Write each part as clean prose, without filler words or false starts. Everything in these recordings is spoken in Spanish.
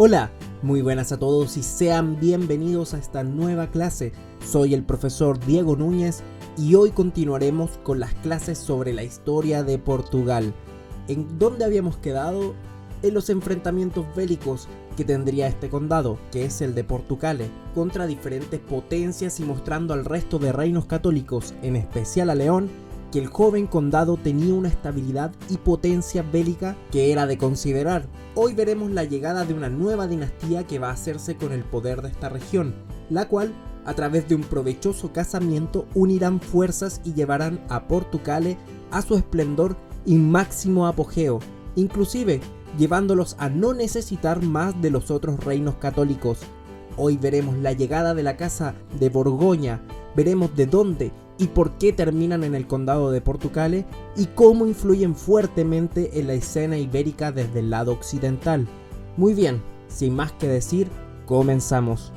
Hola, muy buenas a todos y sean bienvenidos a esta nueva clase. Soy el profesor Diego Núñez y hoy continuaremos con las clases sobre la historia de Portugal. ¿En dónde habíamos quedado? En los enfrentamientos bélicos que tendría este condado, que es el de Portugal, contra diferentes potencias y mostrando al resto de reinos católicos, en especial a León, que el joven condado tenía una estabilidad y potencia bélica que era de considerar. Hoy veremos la llegada de una nueva dinastía que va a hacerse con el poder de esta región, la cual, a través de un provechoso casamiento, unirán fuerzas y llevarán a Portugal a su esplendor y máximo apogeo, inclusive llevándolos a no necesitar más de los otros reinos católicos. Hoy veremos la llegada de la casa de Borgoña, veremos de dónde y por qué terminan en el condado de Portugal y cómo influyen fuertemente en la escena ibérica desde el lado occidental. Muy bien, sin más que decir, comenzamos.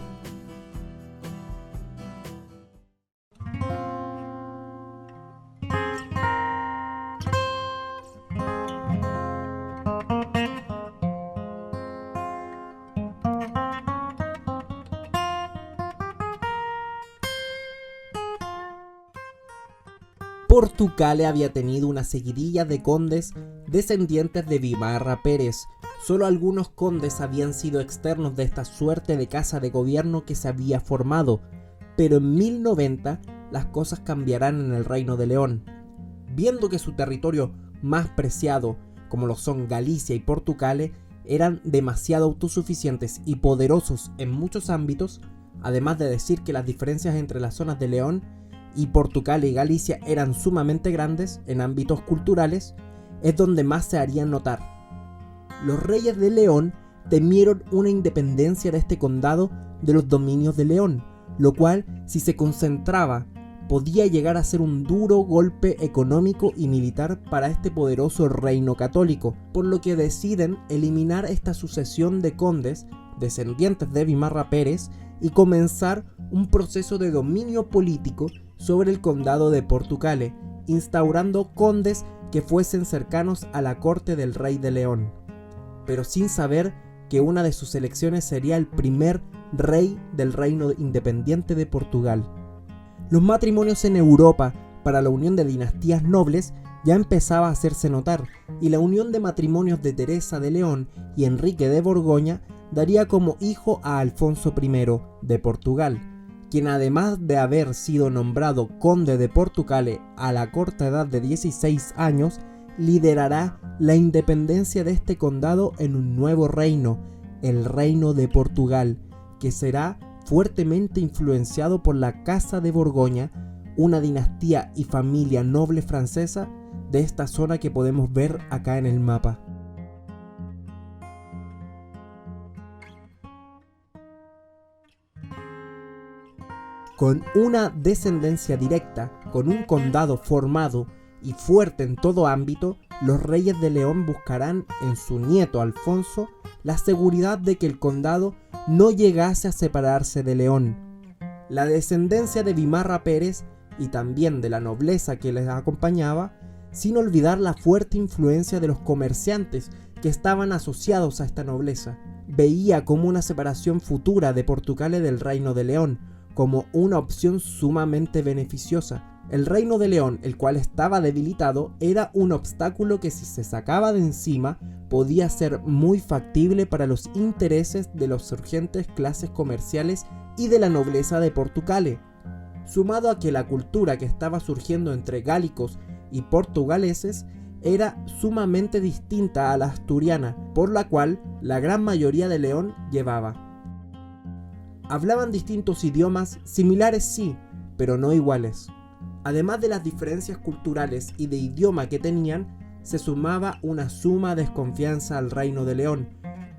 Portugal había tenido una seguidilla de condes descendientes de Vimarra Pérez. Solo algunos condes habían sido externos de esta suerte de casa de gobierno que se había formado, pero en 1090 las cosas cambiarán en el Reino de León. Viendo que su territorio más preciado, como lo son Galicia y Portugal, eran demasiado autosuficientes y poderosos en muchos ámbitos, además de decir que las diferencias entre las zonas de León y Portugal y Galicia eran sumamente grandes en ámbitos culturales, es donde más se harían notar. Los reyes de León temieron una independencia de este condado de los dominios de León, lo cual, si se concentraba, podía llegar a ser un duro golpe económico y militar para este poderoso reino católico, por lo que deciden eliminar esta sucesión de condes descendientes de Vimarra Pérez y comenzar un proceso de dominio político sobre el condado de Portugal, instaurando condes que fuesen cercanos a la corte del rey de León, pero sin saber que una de sus elecciones sería el primer rey del reino independiente de Portugal. Los matrimonios en Europa para la unión de dinastías nobles ya empezaba a hacerse notar, y la unión de matrimonios de Teresa de León y Enrique de Borgoña daría como hijo a Alfonso I de Portugal, quien además de haber sido nombrado conde de Portugal a la corta edad de 16 años, liderará la independencia de este condado en un nuevo reino, el Reino de Portugal, que será fuertemente influenciado por la Casa de Borgoña, una dinastía y familia noble francesa de esta zona que podemos ver acá en el mapa. Con una descendencia directa, con un condado formado y fuerte en todo ámbito, los reyes de León buscarán en su nieto Alfonso la seguridad de que el condado no llegase a separarse de León. La descendencia de Vimarra Pérez y también de la nobleza que les acompañaba, sin olvidar la fuerte influencia de los comerciantes que estaban asociados a esta nobleza, veía como una separación futura de Portugal del Reino de León, como una opción sumamente beneficiosa. El Reino de León, el cual estaba debilitado, era un obstáculo que si se sacaba de encima podía ser muy factible para los intereses de las surgentes clases comerciales y de la nobleza de Portugal, sumado a que la cultura que estaba surgiendo entre gálicos y portugaleses era sumamente distinta a la asturiana, por la cual la gran mayoría de León llevaba. Hablaban distintos idiomas, similares sí, pero no iguales. Además de las diferencias culturales y de idioma que tenían, se sumaba una suma desconfianza al Reino de León,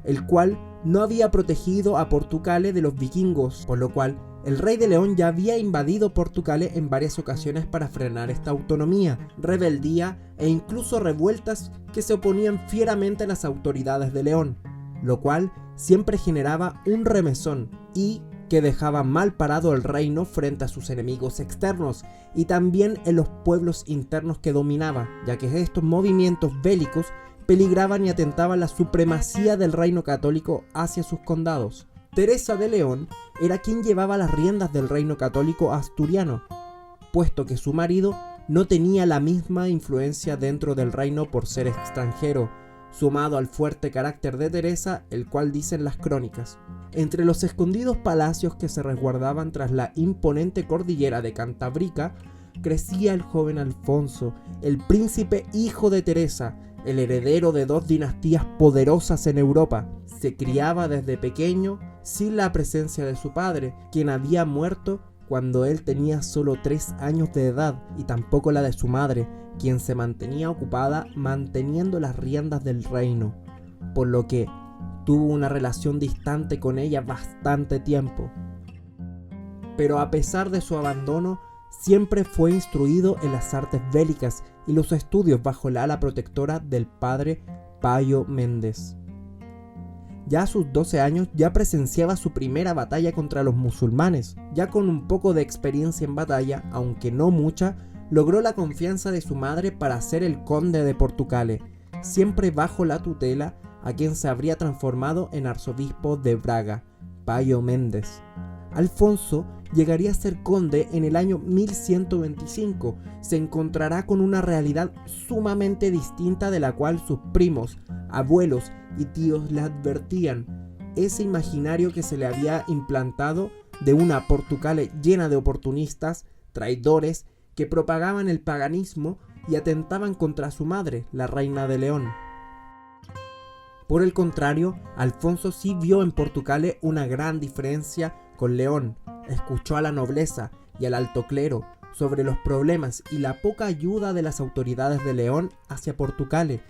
el cual no había protegido a Portugal de los vikingos, por lo cual el rey de León ya había invadido Portugal en varias ocasiones para frenar esta autonomía, rebeldía e incluso revueltas que se oponían fieramente a las autoridades de León, lo cual siempre generaba un remesón y que dejaba mal parado el reino frente a sus enemigos externos y también en los pueblos internos que dominaba, ya que estos movimientos bélicos peligraban y atentaban la supremacía del reino católico hacia sus condados. Teresa de León era quien llevaba las riendas del reino católico asturiano, puesto que su marido no tenía la misma influencia dentro del reino por ser extranjero, sumado al fuerte carácter de Teresa, el cual dicen las crónicas. Entre los escondidos palacios que se resguardaban tras la imponente cordillera de Cantábrica, crecía el joven Alfonso, el príncipe hijo de Teresa, el heredero de 2 dinastías poderosas en Europa. Se criaba desde pequeño sin la presencia de su padre, quien había muerto cuando él tenía solo 3 años de edad, y tampoco la de su madre, quien se mantenía ocupada manteniendo las riendas del reino, por lo que tuvo una relación distante con ella bastante tiempo. Pero a pesar de su abandono, siempre fue instruido en las artes bélicas y los estudios bajo la ala protectora del padre Payo Méndez. Ya a sus 12 años ya presenciaba su primera batalla contra los musulmanes. Ya con un poco de experiencia en batalla, aunque no mucha, logró la confianza de su madre para ser el conde de Portucale, siempre bajo la tutela a quien se habría transformado en arzobispo de Braga, Payo Méndez. Alfonso llegaría a ser conde en el año 1125. Se encontrará con una realidad sumamente distinta de la cual sus primos, abuelos y tíos le advertían. Ese imaginario que se le había implantado de una Portucale llena de oportunistas, traidores, que propagaban el paganismo y atentaban contra su madre, la reina de León. Por el contrario, Alfonso sí vio en Portucale una gran diferencia con León. Escuchó a la nobleza y al alto clero sobre los problemas y la poca ayuda de las autoridades de León hacia Portucale.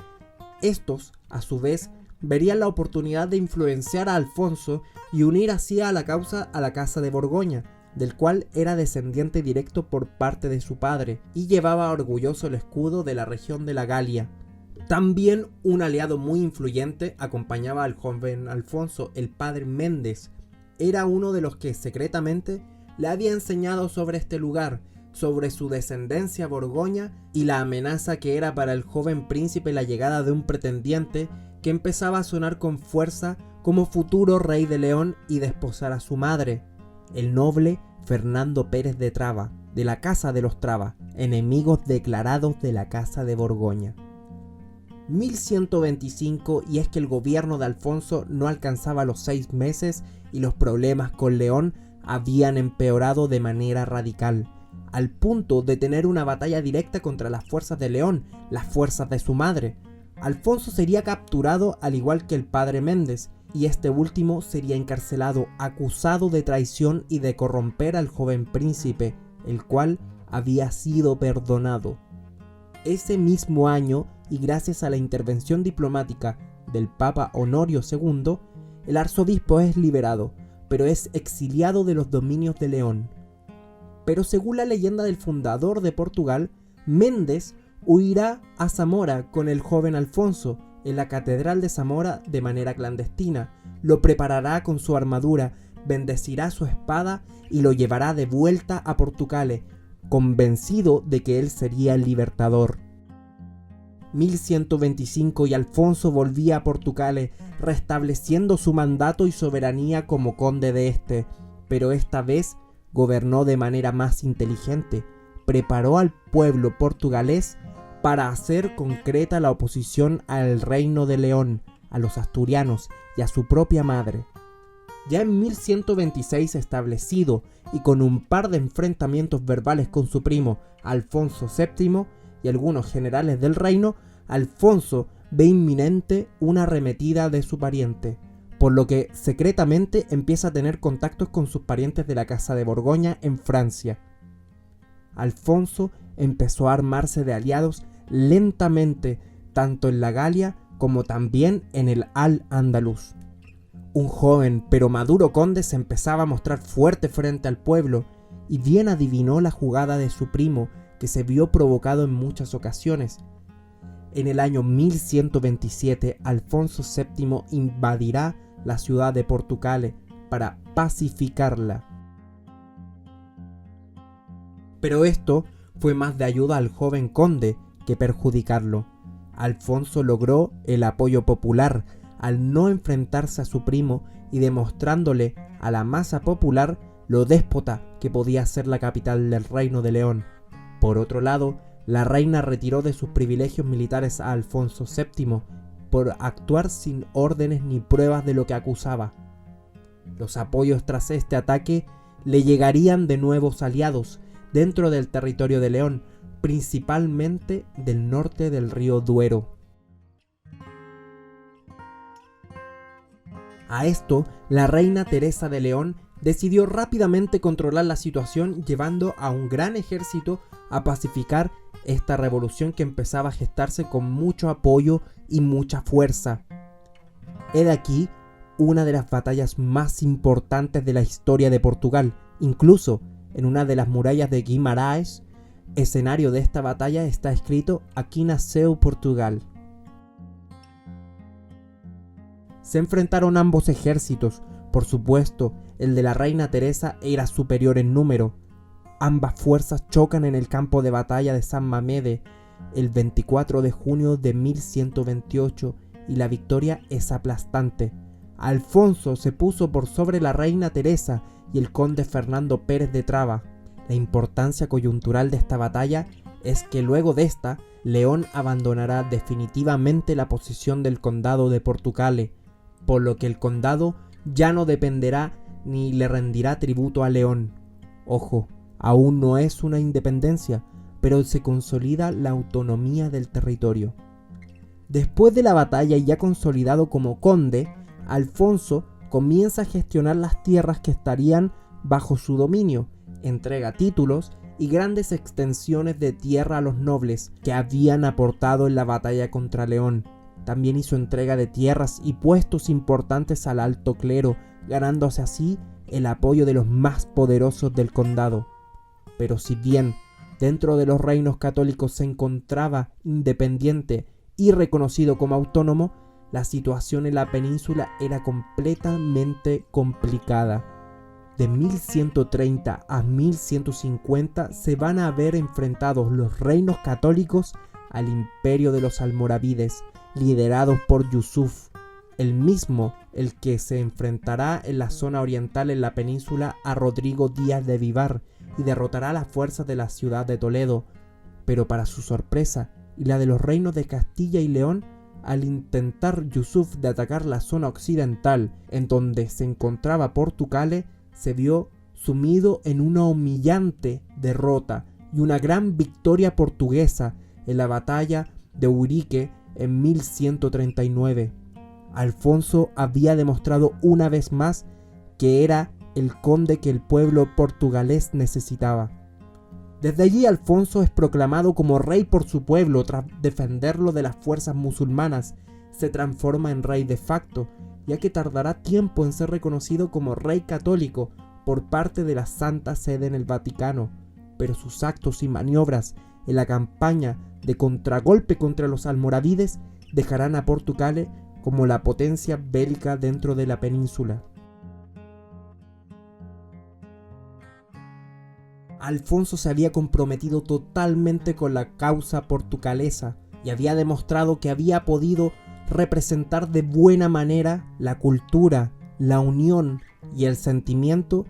Estos, a su vez, verían la oportunidad de influenciar a Alfonso y unir así a la causa a la casa de Borgoña, del cual era descendiente directo por parte de su padre, y llevaba orgulloso el escudo de la región de la Galia. También un aliado muy influyente acompañaba al joven Alfonso, el padre Méndez. Era uno de los que secretamente le había enseñado sobre este lugar, sobre su descendencia borgoña y la amenaza que era para el joven príncipe la llegada de un pretendiente que empezaba a sonar con fuerza como futuro rey de León y desposar a su madre, el noble Fernando Pérez de Traba, de la casa de los Traba, enemigos declarados de la casa de Borgoña. 1125, y es que el gobierno de Alfonso no alcanzaba los 6 meses y los problemas con León habían empeorado de manera radical, al punto de tener una batalla directa contra las fuerzas de León, las fuerzas de su madre. Alfonso sería capturado al igual que el padre Méndez, y este último sería encarcelado acusado de traición y de corromper al joven príncipe, el cual había sido perdonado. Ese mismo año, y gracias a la intervención diplomática del Papa Honorio II, el arzobispo es liberado, pero es exiliado de los dominios de León. Pero según la leyenda del fundador de Portugal, Méndez huirá a Zamora con el joven Alfonso en la catedral de Zamora de manera clandestina, lo preparará con su armadura, bendecirá su espada y lo llevará de vuelta a Portucale, convencido de que él sería el libertador. 1125 y Alfonso volvía a Portucale, restableciendo su mandato y soberanía como conde de este, pero esta vez gobernó de manera más inteligente. Preparó al pueblo portugalés para hacer concreta la oposición al reino de León, a los asturianos y a su propia madre. Ya en 1126 establecido y con un par de enfrentamientos verbales con su primo Alfonso VII y algunos generales del reino, Alfonso ve inminente una arremetida de su pariente, por lo que secretamente empieza a tener contactos con sus parientes de la casa de Borgoña en Francia. Alfonso empezó a armarse de aliados lentamente, tanto en la Galia como también en el Al-Ándalus. Un joven pero maduro conde se empezaba a mostrar fuerte frente al pueblo, y bien adivinó la jugada de su primo, que se vio provocado en muchas ocasiones. En el año 1127, Alfonso VII invadirá la ciudad de Portucale para pacificarla. Pero esto fue más de ayuda al joven conde que perjudicarlo. Alfonso logró el apoyo popular al no enfrentarse a su primo y demostrándole a la masa popular lo déspota que podía ser la capital del Reino de León. Por otro lado, la reina retiró de sus privilegios militares a Alfonso VII por actuar sin órdenes ni pruebas de lo que acusaba. Los apoyos tras este ataque le llegarían de nuevos aliados dentro del territorio de León, principalmente del norte del río Duero. A esto, la reina Teresa de León decidió rápidamente controlar la situación, llevando a un gran ejército a pacificar esta revolución que empezaba a gestarse con mucho apoyo y mucha fuerza. He de aquí una de las batallas más importantes de la historia de Portugal. Incluso en una de las murallas de Guimarães, escenario de esta batalla, está escrito "Aquí nasceu Portugal". Se enfrentaron ambos ejércitos. Por supuesto, el de la reina Teresa era superior en número. Ambas fuerzas chocan en el campo de batalla de San Mamede el 24 de junio de 1128 y la victoria es aplastante. Alfonso se puso por sobre la reina Teresa y el conde Fernando Pérez de Traba. La importancia coyuntural de esta batalla es que luego de esta, León abandonará definitivamente la posesión del condado de Portugal, por lo que el condado ya no dependerá ni le rendirá tributo a León. Ojo, aún no es una independencia, pero se consolida la autonomía del territorio. Después de la batalla y ya consolidado como conde, Alfonso comienza a gestionar las tierras que estarían bajo su dominio, entrega títulos y grandes extensiones de tierra a los nobles que habían aportado en la batalla contra León. También hizo entrega de tierras y puestos importantes al alto clero, ganándose así el apoyo de los más poderosos del condado. Pero si bien dentro de los reinos católicos se encontraba independiente y reconocido como autónomo, la situación en la península era completamente complicada. De 1130 a 1150 se van a ver enfrentados los reinos católicos al imperio de los almorávides, liderados por Yusuf, el mismo el que se enfrentará en la zona oriental en la península a Rodrigo Díaz de Vivar y derrotará a las fuerzas de la ciudad de Toledo. Pero para su sorpresa y la de los reinos de Castilla y León, al intentar Yusuf de atacar la zona occidental en donde se encontraba Portugal, se vio sumido en una humillante derrota y una gran victoria portuguesa en la batalla de Urique en 1139. Alfonso había demostrado una vez más que era el conde que el pueblo portugués necesitaba. Desde allí Alfonso es proclamado como rey por su pueblo tras defenderlo de las fuerzas musulmanas. Se transforma en rey de facto, ya que tardará tiempo en ser reconocido como rey católico por parte de la Santa Sede en el Vaticano, pero sus actos y maniobras en la campaña de contragolpe contra los almorávides dejarán a Portugal como la potencia bélica dentro de la península. Alfonso se había comprometido totalmente con la causa portugalesa y había demostrado que había podido representar de buena manera la cultura, la unión y el sentimiento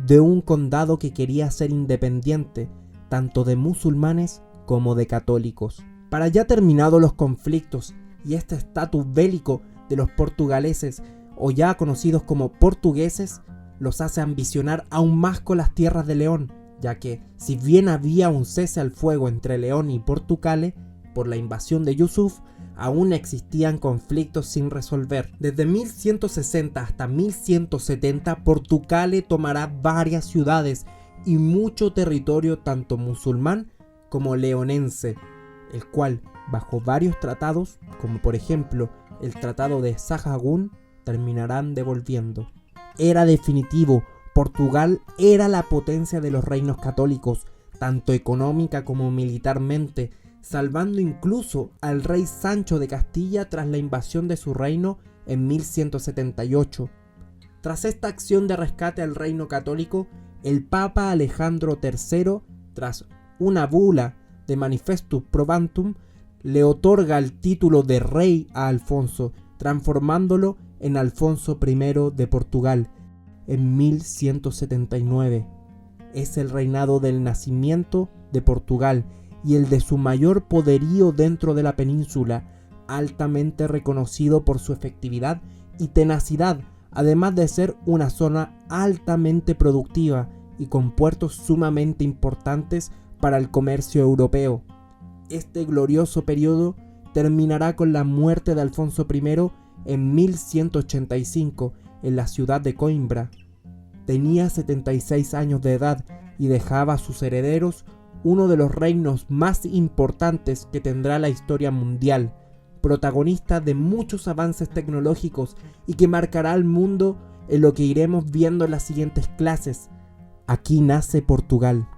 de un condado que quería ser independiente, tanto de musulmanes como de católicos. Para ya terminados los conflictos y este estatus bélico de los portugaleses, o ya conocidos como portugueses, los hace ambicionar aún más con las tierras de León, ya que si bien había un cese al fuego entre León y Portugal por la invasión de Yusuf, aún existían conflictos sin resolver. Desde 1160 hasta 1170, Portugal tomará varias ciudades y mucho territorio tanto musulmán como leonense, el cual, bajo varios tratados, como por ejemplo el Tratado de Sahagún, terminarán devolviendo. Era definitivo, Portugal era la potencia de los reinos católicos, tanto económica como militarmente, salvando incluso al rey Sancho de Castilla tras la invasión de su reino en 1178. Tras esta acción de rescate al reino católico, el Papa Alejandro III, tras una bula de Manifestus Probantum, le otorga el título de rey a Alfonso, transformándolo en Alfonso I de Portugal en 1179. Es el reinado del nacimiento de Portugal y el de su mayor poderío dentro de la península, altamente reconocido por su efectividad y tenacidad, además de ser una zona altamente productiva y con puertos sumamente importantes para el comercio europeo. Este glorioso periodo terminará con la muerte de Alfonso I en 1185 en la ciudad de Coimbra. Tenía 76 años de edad y dejaba a sus herederos uno de los reinos más importantes que tendrá la historia mundial, protagonista de muchos avances tecnológicos y que marcará al mundo en lo que iremos viendo en las siguientes clases. Aquí nace Portugal.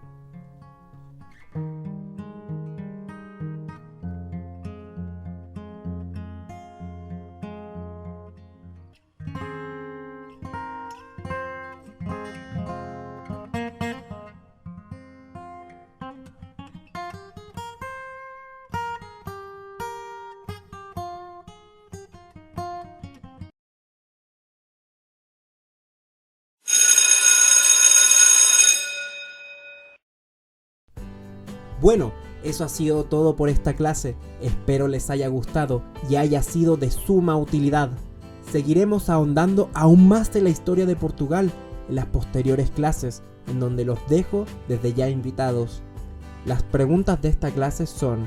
Bueno, eso ha sido todo por esta clase. Espero les haya gustado y haya sido de suma utilidad. Seguiremos ahondando aún más en la historia de Portugal en las posteriores clases, en donde los dejo desde ya invitados. Las preguntas de esta clase son: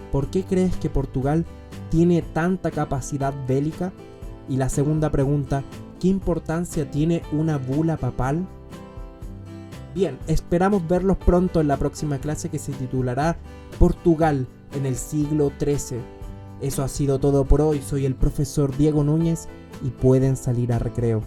¿por qué crees que Portugal tiene tanta capacidad bélica? Y la segunda pregunta: ¿qué importancia tiene una bula papal? Bien, esperamos verlos pronto en la próxima clase que se titulará Portugal en el siglo XIII. Eso ha sido todo por hoy. Soy el profesor Diego Núñez y pueden salir a recreo.